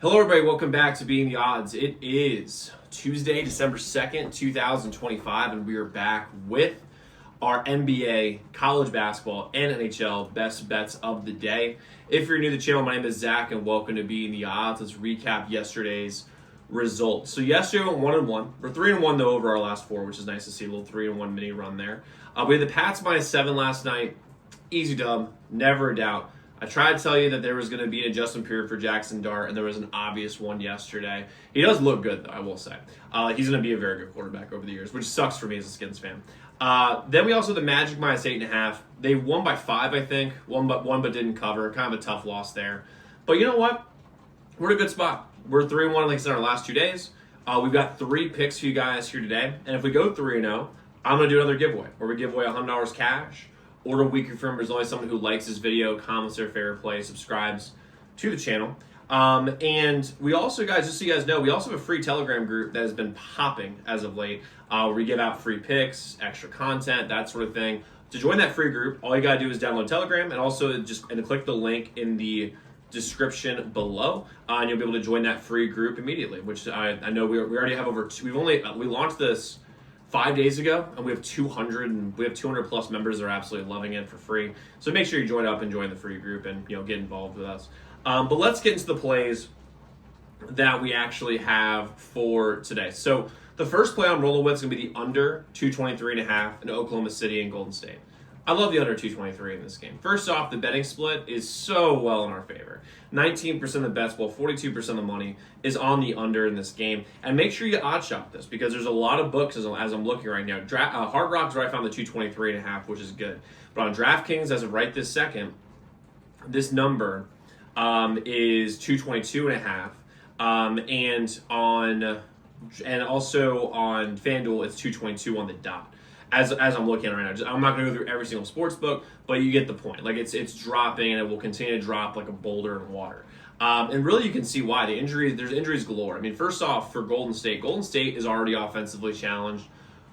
Hello, everybody. Welcome back to Being the Odds. It is Tuesday, December 2nd, 2025, and we are back with our NBA, college basketball, and NHL best bets of the day. If you're new to the channel, my name is Zach, and welcome to Being the Odds. Let's recap yesterday's results. So yesterday we went 1-1. We're 3-1 though over our last four, which is nice to see. A little 3-1 mini run there. We had the Pats -7 last night. Easy dub, never a doubt. I tried to tell you that there was going to be an adjustment period for Jackson Dart, and there was an obvious one yesterday. He does look good, though, I will say. He's going to be a very good quarterback over the years, which sucks for me as a Skins fan. Then we also had the Magic -8.5. They won by 5, I think. One but didn't cover. Kind of a tough loss there. But you know what? We're in a good spot. We're 3-1, like I said, in our last 2 days. We've got 3 picks for you guys here today. And if we go 3-0, I'm going to do another giveaway, where we give away $100 cash. Order a weekly from there's only someone who likes this video, comments their favorite play, subscribes to the channel. And we also, guys, just so you guys know, we also have a free Telegram group that has been popping as of late, where we give out free picks, extra content, that sort of thing. To join that free group, all you gotta do is download Telegram and also just click the link in the description below, and you'll be able to join that free group immediately. Which I know we already have over. We launched this 5 days ago, and we have 200 plus members that are absolutely loving it for free. So make sure you join up and join the free group and get involved with us. But let's get into the plays that we actually have for today. So the first play I'm rolling with is going to be the under 223.5 in Oklahoma City and Golden State. I love the under 223 in this game. First off, the betting split is so well in our favor. 19% of the bets, well, 42% of the money is on the under in this game. And make sure you odd shop this, because there's a lot of books as I'm looking right now. Hard Rock's where I found the 223.5, which is good. But on DraftKings, as of right this second, this number is 222.5. And also on FanDuel, it's 222 on the dot. As I'm looking at it right now, I'm not going to go through every single sports book, but you get the point. Like it's dropping, and it will continue to drop like a boulder in water. And really, you can see why there's injuries galore. I mean, first off, for Golden State is already offensively challenged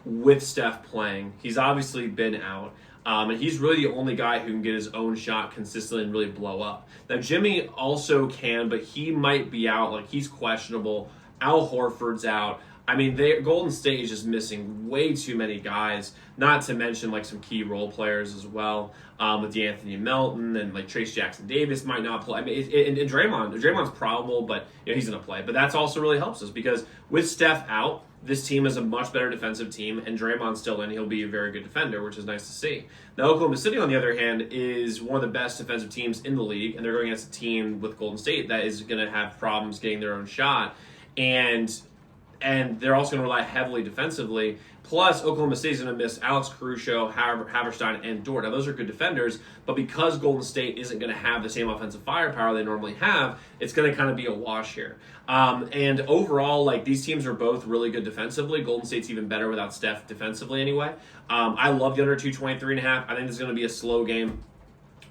with Steph playing. He's obviously been out, and he's really the only guy who can get his own shot consistently and really blow up. Now, Jimmy also can, but he might be out. Like he's questionable. Al Horford's out. I mean, Golden State is just missing way too many guys, not to mention like some key role players as well, with DeAnthony Melton and like Trace Jackson Davis might not play. I mean, and Draymond's probable, but he's going to play. But that's also really helps us, because with Steph out, this team is a much better defensive team, and Draymond's still in. He'll be a very good defender, which is nice to see. Now, Oklahoma City, on the other hand, is one of the best defensive teams in the league, and they're going against a team with Golden State that is going to have problems getting their own shot. And they're also going to rely heavily defensively. Plus, Oklahoma State is going to miss Alex Caruso, Haverstein, and Dort. Now, those are good defenders, but because Golden State isn't going to have the same offensive firepower they normally have, it's going to kind of be a wash here. And overall, like these teams are both really good defensively. Golden State's even better without Steph defensively anyway. I love the under 223.5. I think this is going to be a slow game.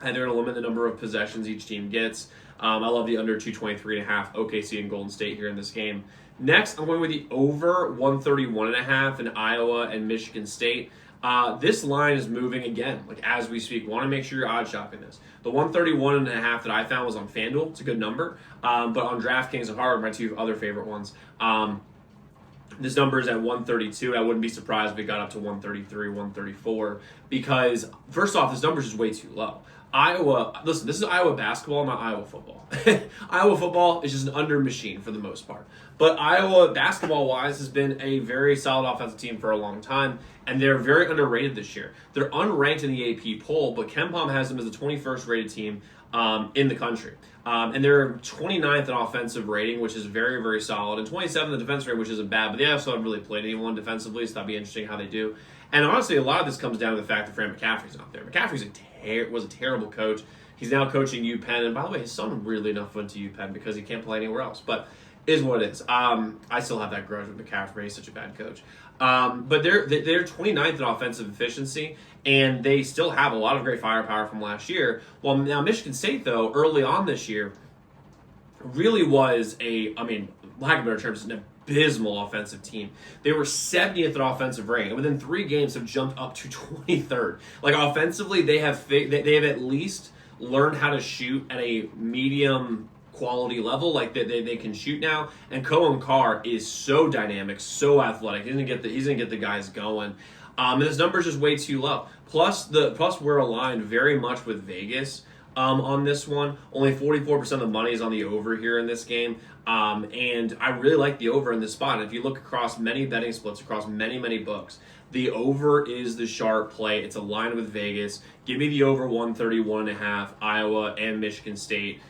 And they're going to limit the number of possessions each team gets. I love the under 223.5 OKC and Golden State here in this game. Next, I'm going with the over 131.5 in Iowa and Michigan State. This line is moving again, like as we speak. Want to make sure you're odd shopping this. The 131.5 that I found was on FanDuel. It's a good number. But on DraftKings and Hard, my 2 other favorite ones, this number is at 132. I wouldn't be surprised if it got up to 133, 134, because first off, this number is just way too low. Iowa, listen, this is Iowa basketball, not Iowa football. Iowa football is just an under machine for the most part. But Iowa, basketball-wise, has been a very solid offensive team for a long time, and they're very underrated this year. They're unranked in the AP poll, but KenPom has them as the 21st rated team in the country. And they're 29th in offensive rating, which is very, very solid, and 27th in the defense rating, which isn't bad, but they also haven't really played anyone defensively, so that'll be interesting how they do. And honestly, a lot of this comes down to the fact that Fran McCaffrey's not there. McCaffrey's was a terrible coach. He's now coaching UPenn, and by the way, his son really enough went to UPenn because he can't play anywhere else. But it is what it is. I still have that grudge with McCaffrey. He's such a bad coach. But they're 29th in offensive efficiency, and they still have a lot of great firepower from last year. Well, now Michigan State, though, early on this year, really was lack of better terms, an abysmal offensive team. They were 70th in offensive rating, and within 3 games have jumped up to 23rd. Like offensively, they have at least learned how to shoot at a medium quality level. Like they can shoot now. And Cohen Carr is so dynamic, so athletic. He's gonna get the guys going. And this number is just way too low. Plus we're aligned very much with Vegas on this one. Only 44% of the money is on the over here in this game. And I really like the over in this spot. And if you look across many betting splits, across many books, the over is the sharp play. It's aligned with Vegas. Give me the over 131.5, Iowa and Michigan State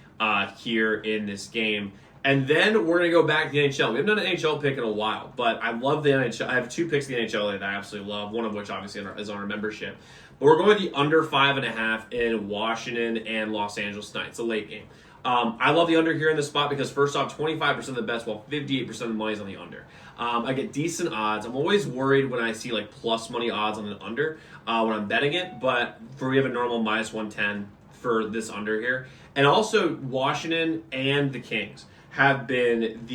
here in this game. And then we're going to go back to the NHL. We haven't done an NHL pick in a while, but I love the NHL. I have 2 picks in the NHL that I absolutely love, one of which obviously is on our membership. But we're going with the under 5.5 in Washington and Los Angeles tonight. It's a late game. I love the under here in this spot because first off, 25% of the bets, while 58% of the money is on the under. I get decent odds. I'm always worried when I see like plus money odds on an under when I'm betting it, but we have a normal minus 110 for this under here. And also Washington and the Kings have been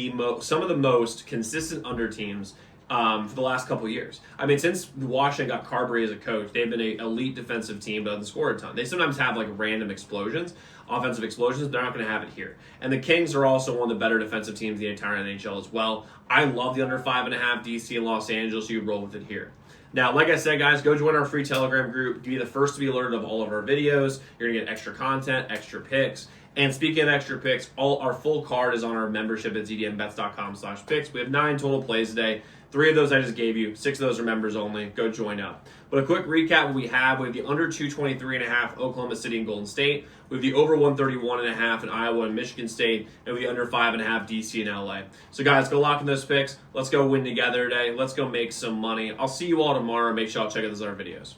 some of the most consistent under teams for the last couple of years. I mean, since Washington got Carberry as a coach, they've been an elite defensive team, but doesn't score a ton. They sometimes have like random explosions, offensive explosions. They're not going to have it here. And the Kings are also one of the better defensive teams in the entire NHL as well. I love the under 5.5 DC and Los Angeles. You roll with it here. Now, like I said, guys, go join our free Telegram group. Be the first to be alerted of all of our videos. You're going to get extra content, extra picks. And speaking of extra picks, all our full card is on our membership at zdmbets.com/picks. We have 9 total plays today. 3 of those I just gave you. 6 of those are members only. Go join up. But a quick recap: we have the under 223.5 Oklahoma City and Golden State. We have the over 131.5 in Iowa and Michigan State, and the under 5.5 DC and LA. So guys, go lock in those picks. Let's go win together today. Let's go make some money. I'll see you all tomorrow. Make sure y'all check out those other videos.